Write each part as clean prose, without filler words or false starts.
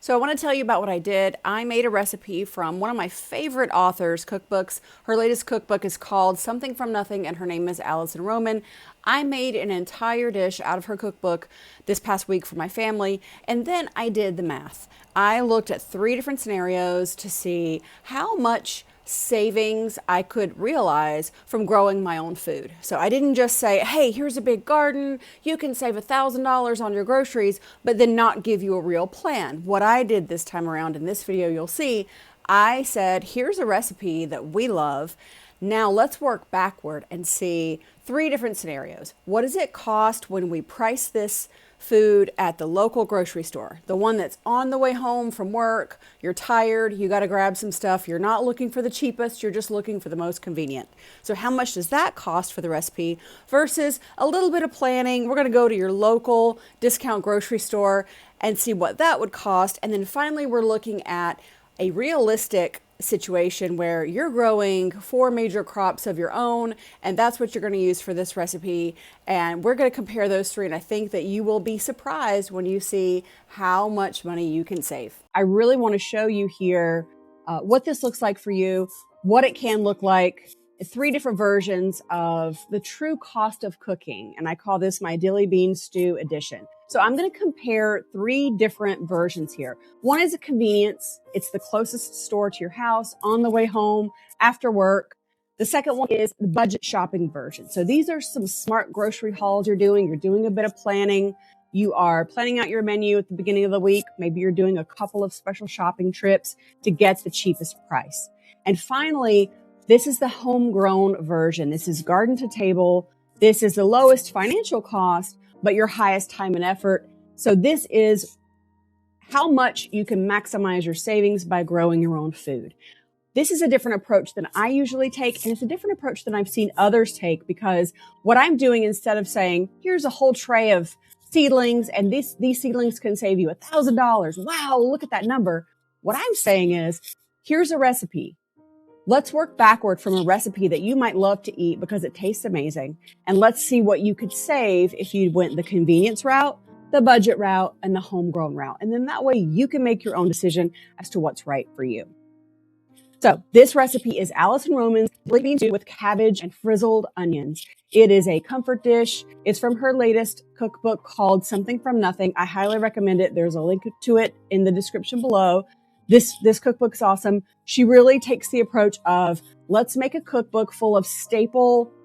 So I want to tell you about what I did. I made a recipe from one of my favorite authors' cookbooks. Her latest cookbook is called Something from Nothing, and her name is Alison Roman. I made an entire dish out of her cookbook this past week for my family, and then I did the math. I looked at 3 different scenarios to see how much savings I could realize from growing my own food. So I didn't just say, hey, here's a big garden, you can save $1,000 on your groceries, but then not give you a real plan. What I did this time around in this video, you'll see, I said, here's a recipe that we love. Now let's work backward and see 3 different scenarios. What does it cost when we price this food at the local grocery store? The one that's on the way home from work, you're tired, you got to grab some stuff, you're not looking for the cheapest, you're just looking for the most convenient. So how much does that cost for the recipe versus a little bit of planning? We're going to go to your local discount grocery store and see what that would cost. And then finally, we're looking at a realistic situation where you're growing 4 major crops of your own, and that's what you're going to use for this recipe. And we're going to compare those 3, and I think that you will be surprised when you see how much money you can save. I really want to show you here what this looks like for you, what it can look like. 3 different versions of the true cost of cooking, and I call this my Dilly bean stew edition. So I'm going to compare 3 different versions here. One is a convenience. It's the closest store to your house, on the way home, after work. The second one is the budget shopping version. So these are some smart grocery hauls you're doing. You're doing a bit of planning. You are planning out your menu at the beginning of the week. Maybe you're doing a couple of special shopping trips to get the cheapest price. And finally, this is the homegrown version. This is garden to table. This is the lowest financial cost, but your highest time and effort. So this is how much you can maximize your savings by growing your own food. This is a different approach than I usually take, and it's a different approach than I've seen others take, because what I'm doing, instead of saying, here's a whole tray of seedlings and these seedlings can save you $1,000. Wow, look at that number. What I'm saying is, here's a recipe. Let's work backward from a recipe that you might love to eat because it tastes amazing. And let's see what you could save if you went the convenience route, the budget route, and the homegrown route. And then that way you can make your own decision as to what's right for you. So this recipe is Alison Roman's Dilly bean stew with cabbage and frizzled onions. It is a comfort dish. It's from her latest cookbook called Something from Nothing. I highly recommend it. There's a link to it in the description below. This cookbook's awesome. She really takes the approach of, let's make a cookbook full of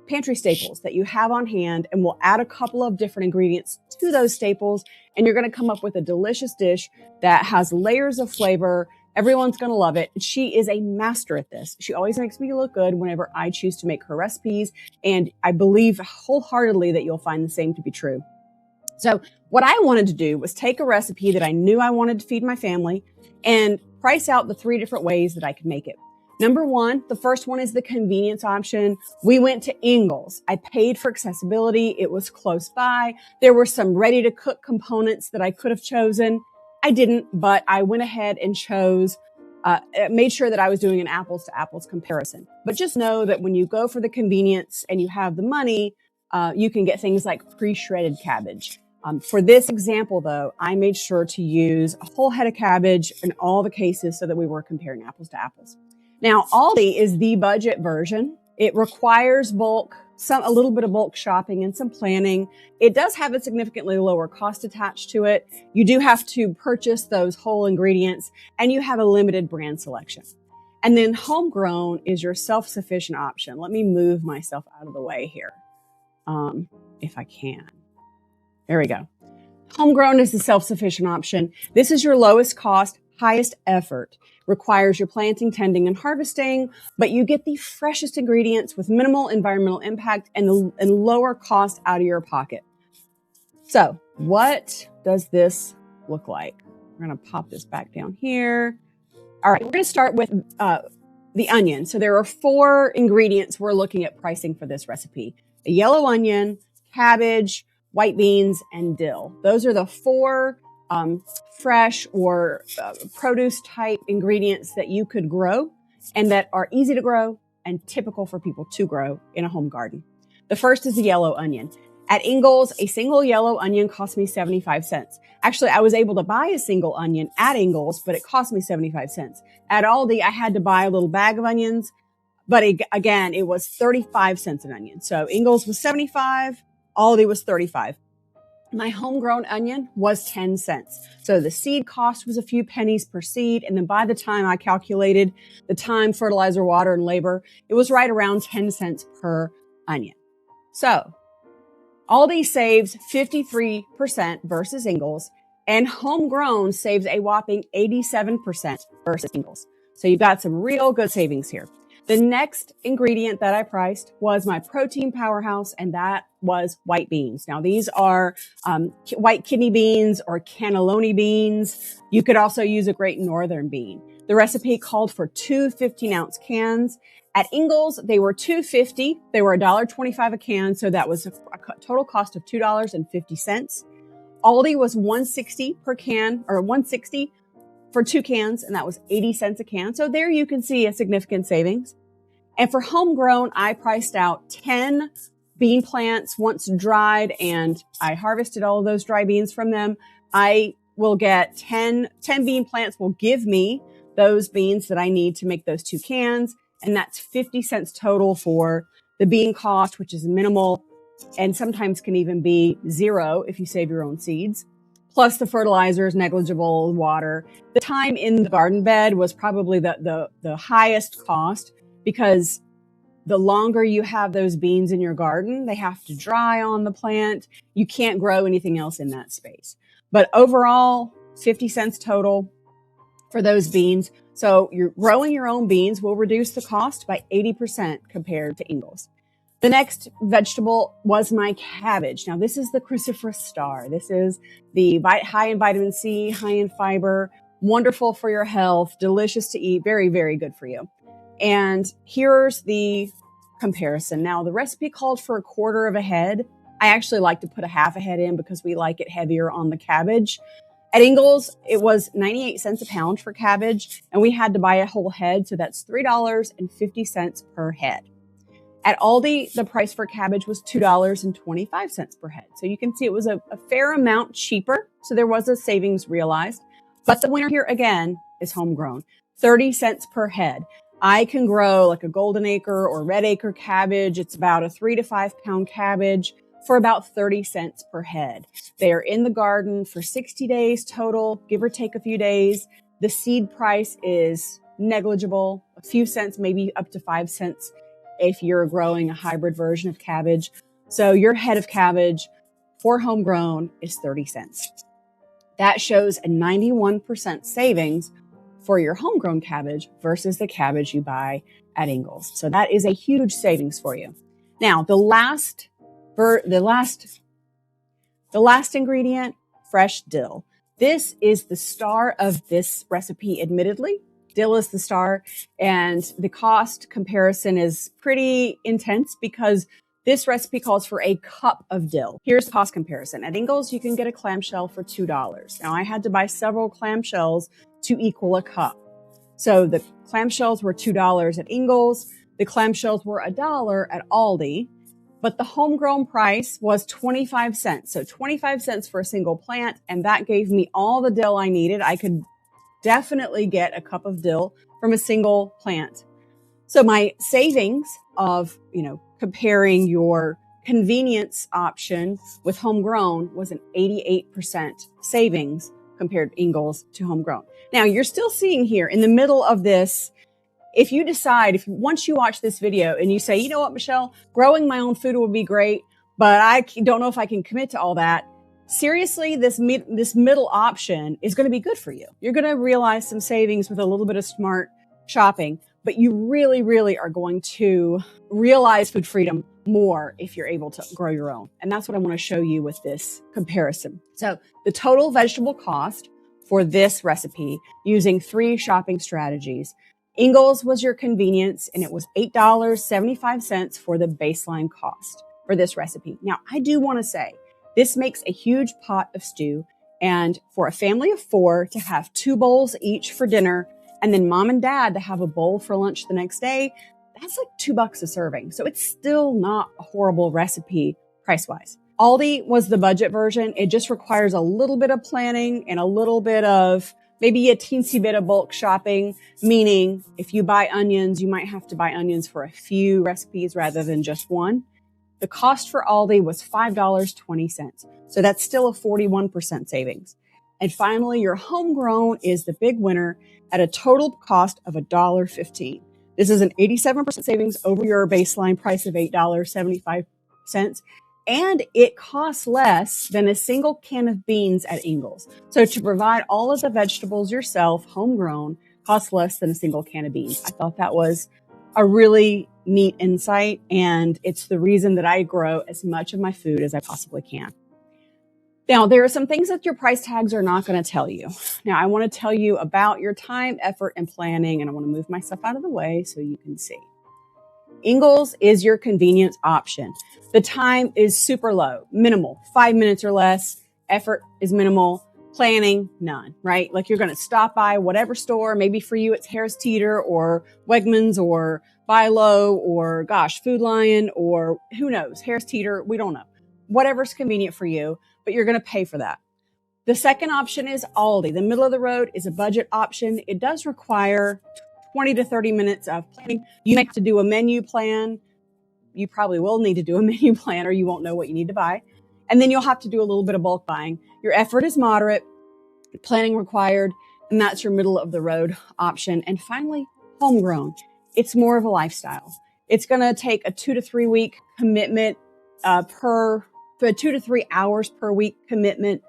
pantry staples that you have on hand, and we'll add a couple of different ingredients to those staples, and you're going to come up with a delicious dish that has layers of flavor. Everyone's going to love it. She is a master at this. She always makes me look good whenever I choose to make her recipes, and I believe wholeheartedly that you'll find the same to be true. So what I wanted to do was take a recipe that I knew I wanted to feed my family and price out the 3 different ways that I could make it. Number 1, the first one is the convenience option. We went to Ingles. I paid for accessibility. It was close by. There were some ready to cook components that I could have chosen. I didn't, but I went ahead and made sure that I was doing an apples to apples comparison. But just know that when you go for the convenience and you have the money, you can get things like pre-shredded cabbage. For this example, though, I made sure to use a whole head of cabbage in all the cases so that we were comparing apples to apples. Now, Aldi is the budget version. It requires a little bit of bulk shopping and some planning. It does have a significantly lower cost attached to it. You do have to purchase those whole ingredients, and you have a limited brand selection. And then Homegrown is your self-sufficient option. Let me move myself out of the way here, if I can. There we go. Homegrown is the self-sufficient option. This is your lowest cost, highest effort. Requires your planting, tending, and harvesting, but you get the freshest ingredients with minimal environmental impact and lower cost out of your pocket. So what does this look like? We're going to pop this back down here. All right, we're going to start with the onion. So there are 4 ingredients we're looking at pricing for this recipe. A yellow onion, cabbage, white beans, and dill. Those are the 4 fresh or produce type ingredients that you could grow and that are easy to grow and typical for people to grow in a home garden. The first is the yellow onion. At Ingles, a single yellow onion cost me 75 cents. Actually, I was able to buy a single onion at Ingles, but it cost me 75 cents. At Aldi, I had to buy a little bag of onions, but again, it was 35 cents an onion. So Ingles was 75, Aldi was 35. My homegrown onion was 10 cents. So the seed cost was a few pennies per seed. And then by the time I calculated the time, fertilizer, water, and labor, it was right around 10 cents per onion. So Aldi saves 53% versus Ingles, and homegrown saves a whopping 87% versus Ingles. So you've got some real good savings here. The next ingredient that I priced was my protein powerhouse, and that was white beans. Now, these are white kidney beans or cannelloni beans. You could also use a Great Northern bean. The recipe called for two 15-ounce cans. At Ingles, they were $2.50. They were $1.25 a can, so that was a total cost of $2.50. Aldi was $1.60 per can, or $1.60 for 2 cans, and that was 80 cents a can. So there you can see a significant savings. And for homegrown, I priced out 10 bean plants once dried, and I harvested all of those dry beans from them. I will get 10 bean plants will give me those beans that I need to make those 2 cans. And that's 50 cents total for the bean cost, which is minimal and sometimes can even be zero if you save your own seeds. Plus the fertilizer is negligible, water. The time in the garden bed was probably the highest cost, because the longer you have those beans in your garden, they have to dry on the plant. You can't grow anything else in that space. But overall, 50 cents total for those beans. So you're growing your own beans will reduce the cost by 80% compared to Ingles. The next vegetable was my cabbage. Now, this is the cruciferous star. This is the high in vitamin C, high in fiber, wonderful for your health, delicious to eat, very, very good for you. And here's the comparison. Now, the recipe called for 1/4 of a head. I actually like to put a half a head in because we like it heavier on the cabbage. At Ingles, it was 98 cents a pound for cabbage, and we had to buy a whole head, so that's $3.50 per head. At Aldi, the price for cabbage was $2.25 per head. So you can see it was a fair amount cheaper, so there was a savings realized. But the winner here, again, is homegrown, 30 cents per head. I can grow like a golden acre or red acre cabbage. It's about a 3 to 5 pound cabbage for about 30 cents per head. They are in the garden for 60 days total, give or take a few days. The seed price is negligible, a few cents, maybe up to 5 cents if you're growing a hybrid version of cabbage. So your head of cabbage for homegrown is 30 cents. That shows a 91% savings for your homegrown cabbage versus the cabbage you buy at Ingles. So that is a huge savings for you. Now, the last ingredient, fresh dill. This is the star of this recipe, admittedly. Dill is the star, and the cost comparison is pretty intense because this recipe calls for a cup of dill. Here's the cost comparison. At Ingles, you can get a clamshell for $2. Now, I had to buy several clamshells to equal a cup. So the clamshells were $2 at Ingles. The clamshells were $1 at Aldi. But the homegrown price was 25 cents. So 25 cents for a single plant, and that gave me all the dill I needed. I could definitely get a cup of dill from a single plant. So my savings of, comparing your convenience option with homegrown was an 88% savings compared to Ingles to homegrown. Now, you're still seeing here in the middle of this, if you decide, once you watch this video and you say, you know what, Michelle, growing my own food would be great, but I don't know if I can commit to all that. Seriously, this middle option is going to be good for you. You're going to realize some savings with a little bit of smart shopping, but you really, really are going to realize food freedom more if you're able to grow your own. And that's what I want to show you with this comparison. So the total vegetable cost for this recipe using 3 shopping strategies. Ingles was your convenience, and it was $8.75 for the baseline cost for this recipe. Now, I do want to say this makes a huge pot of stew, and for a family of 4 to have 2 bowls each for dinner, and then mom and dad to have a bowl for lunch the next day, that's like $2 a serving. So it's still not a horrible recipe price-wise. Aldi was the budget version. It just requires a little bit of planning and a little bit of maybe a teensy bit of bulk shopping, meaning if you buy onions, you might have to buy onions for a few recipes rather than just one. The cost for Aldi was $5.20. So that's still a 41% savings. And finally, your Homegrown is the big winner at a total cost of $1.15. This is an 87% savings over your baseline price of $8.75. And it costs less than a single can of beans at Ingles. So to provide all of the vegetables yourself, Homegrown, costs less than a single can of beans. I thought that was a really neat insight, and it's the reason that I grow as much of my food as I possibly can. Now, there are some things that your price tags are not going to tell you. Now, I want to tell you about your time, effort, and planning, and I want to move myself out of the way so you can see. Ingles is your convenience option. The time is super low, minimal, 5 minutes or less. Effort is minimal. Planning, none, right? Like you're going to stop by whatever store. Maybe for you, it's Harris Teeter or Wegmans or Buy Low or gosh, Food Lion or who knows, Harris Teeter. We don't know. Whatever's convenient for you, but you're going to pay for that. The second option is Aldi. The middle of the road is a budget option. It does require 20 to 30 minutes of planning. You may have to do a menu plan. You probably will need to do a menu plan or you won't know what you need to buy. And then you'll have to do a little bit of bulk buying. Your effort is moderate, planning required, and that's your middle of the road option. And finally, Homegrown. It's more of a lifestyle. It's going to take a 2 to 3 week commitment for 2 to 3 hours per week commitment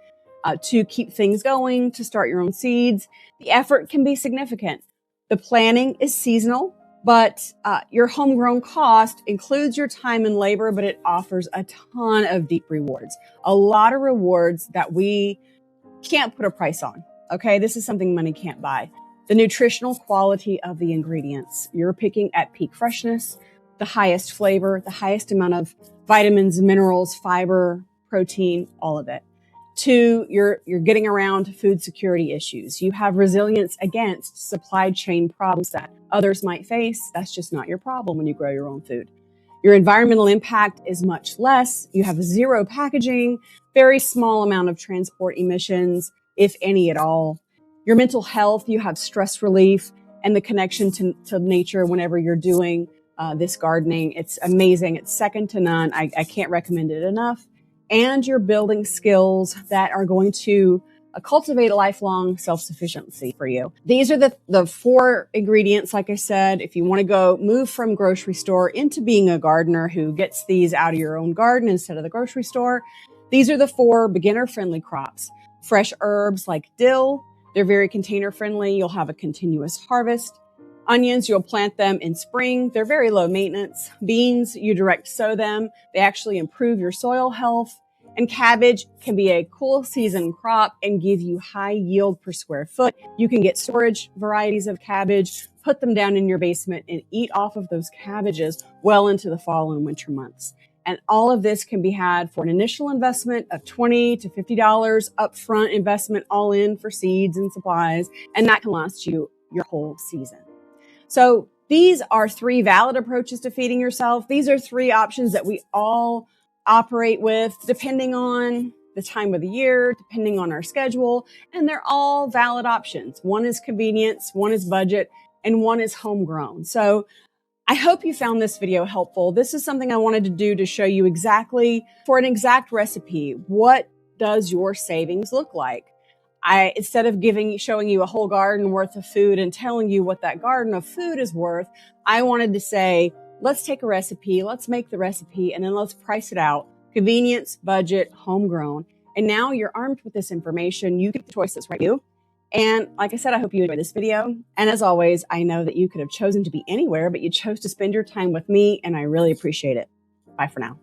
to keep things going, to start your own seeds. The effort can be significant. The planning is seasonal, but your Homegrown cost includes your time and labor, but it offers a ton of deep rewards. A lot of rewards that we can't put a price on. Okay, this is something money can't buy. The nutritional quality of the ingredients. You're picking at peak freshness, the highest flavor, the highest amount of vitamins, minerals, fiber, protein, all of it. 2, you're getting around food security issues. You have resilience against supply chain problems that others might face. That's just not your problem when you grow your own food. Your environmental impact is much less. You have zero packaging, very small amount of transport emissions, if any at all. Your mental health, you have stress relief and the connection to nature whenever you're doing this gardening. It's amazing. It's second to none. I can't recommend it enough. And you're building skills that are going to cultivate a lifelong self-sufficiency for you. These are the 4 ingredients. Like I said, if you want to go move from grocery store into being a gardener who gets these out of your own garden instead of the grocery store, these are the 4 beginner-friendly crops. Fresh herbs like dill, they're very container-friendly. You'll have a continuous harvest. Onions, you'll plant them in spring. They're very low maintenance. Beans, you direct sow them. They actually improve your soil health. And cabbage can be a cool season crop and give you high yield per square foot. You can get storage varieties of cabbage, put them down in your basement and eat off of those cabbages well into the fall and winter months. And all of this can be had for an initial investment of $20 to $50 upfront investment all in for seeds and supplies. And that can last you your whole season. So these are 3 valid approaches to feeding yourself. These are 3 options that we all operate with depending on the time of the year, depending on our schedule, and they're all valid options. One is convenience, one is budget, and one is homegrown. So I hope you found this video helpful. This is something I wanted to do to show you exactly, for an exact recipe, what does your savings look like? Instead of showing you a whole garden worth of food and telling you what that garden of food is worth, I wanted to say, let's take a recipe, let's make the recipe, and then let's price it out. Convenience, budget, homegrown. And now you're armed with this information. You get the choice that's right for you. And like I said, I hope you enjoyed this video. And as always, I know that you could have chosen to be anywhere, but you chose to spend your time with me, and I really appreciate it. Bye for now.